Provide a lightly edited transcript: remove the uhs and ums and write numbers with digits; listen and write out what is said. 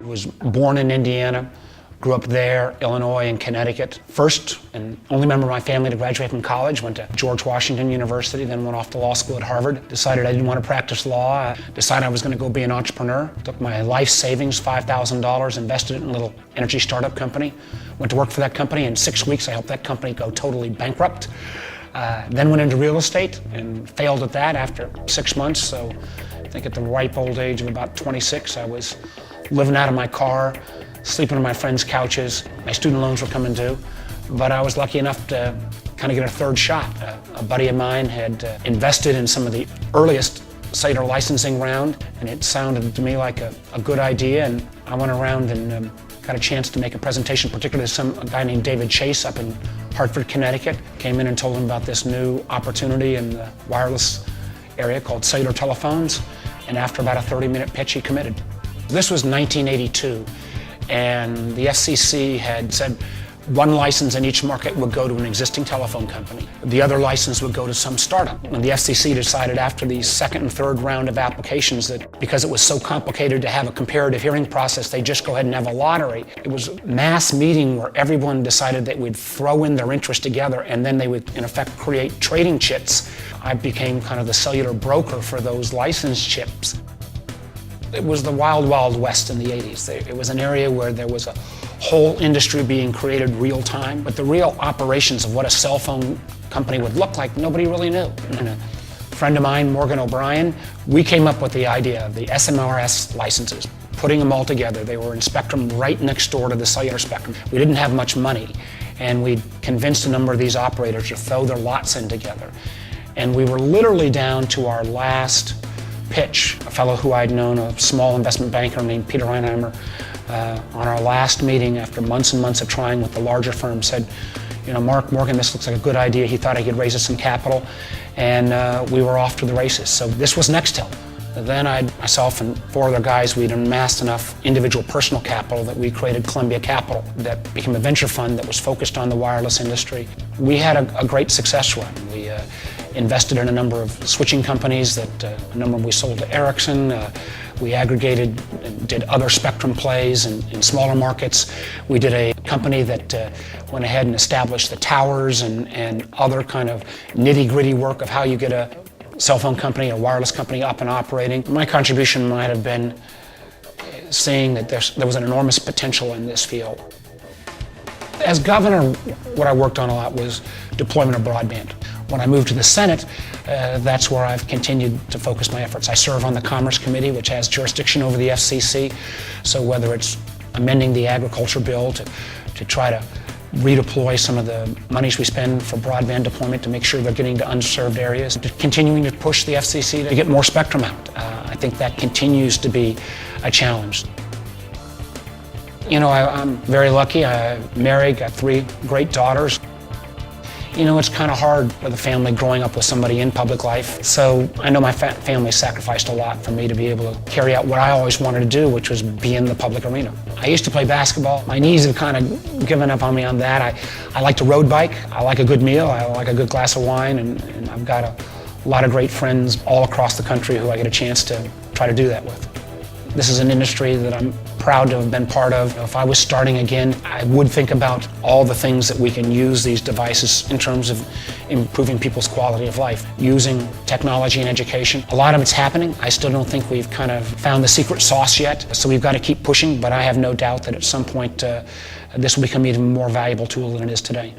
Was born in Indiana, grew up there, Illinois and Connecticut. First and only member of my family to graduate from college, went to George Washington University, then went off to law school at Harvard. Decided I didn't want to practice law. I decided I was going to go be an entrepreneur. Took my life savings, $5,000, invested it in a little energy startup company. Went to work for that company. In 6 weeks, I helped that company go totally bankrupt. Then went into real estate and failed at that after 6 months. So I think at the ripe old age of about 26, I was living out of my car, sleeping on my friends' couches. My student loans were coming due, but I was lucky enough to kind of get a third shot. A buddy of mine had invested in some of the earliest cellular licensing round, and it sounded to me like a good idea, and I went around and got a chance to make a presentation, particularly to a guy named David Chase up in Hartford, Connecticut. Came in and told him about this new opportunity in the wireless area called cellular telephones, and after about a 30-minute pitch, he committed. This was 1982, and the FCC had said one license in each market would go to an existing telephone company. The other license would go to some startup. And the FCC decided after the second and third round of applications that because it was so complicated to have a comparative hearing process, they'd just go ahead and have a lottery. It was a mass meeting where everyone decided that we'd throw in their interest together and then they would, in effect, create trading chits. I became kind of the cellular broker for those license chips. It was the wild, wild west in the 80s. It was an area where there was a whole industry being created real time, but the real operations of what a cell phone company would look like, nobody really knew. And a friend of mine, Morgan O'Brien, we came up with the idea of the SMRS licenses, putting them all together. They were in spectrum right next door to the cellular spectrum. We didn't have much money, and we convinced a number of these operators to throw their lots in together. And we were literally down to our last pitch. A fellow who I'd known, a small investment banker named Peter Reinheimer, on our last meeting after months and months of trying with the larger firm said, you know, Mark Morgan, this looks like a good idea. He thought he could raise us some capital, and we were off to the races. So this was Nextel. Then myself and 4 other guys, we'd amassed enough individual personal capital that we created Columbia Capital that became a venture fund that was focused on the wireless industry. We had a great success run. We invested in a number of switching companies that a number we sold to Ericsson. We aggregated and did other spectrum plays in smaller markets. We did a company that went ahead and established the towers and other kind of nitty-gritty work of how you get a cell phone company, a wireless company up and operating. My contribution might have been seeing that there was an enormous potential in this field. As governor, what I worked on a lot was deployment of broadband. When I moved to the Senate, that's where I've continued to focus my efforts. I serve on the Commerce Committee, which has jurisdiction over the FCC. So whether it's amending the agriculture bill to try to redeploy some of the monies we spend for broadband deployment to make sure they're getting to unserved areas, to continuing to push the FCC to get more spectrum out. I think that continues to be a challenge. You know, I'm very lucky. I'm married, got 3 great daughters. You know, it's kind of hard with a family growing up with somebody in public life. So I know my family sacrificed a lot for me to be able to carry out what I always wanted to do, which was be in the public arena. I used to play basketball. My knees have kind of given up on me on that. I like to road bike. I like a good meal. I like a good glass of wine. And I've got a lot of great friends all across the country who I get a chance to try to do that with. This is an industry that I'm proud to have been part of. If I was starting again, I would think about all the things that we can use these devices in terms of improving people's quality of life, using technology in education. A lot of it's happening. I still don't think we've kind of found the secret sauce yet, so we've got to keep pushing, but I have no doubt that at some point this will become an even more valuable tool than it is today.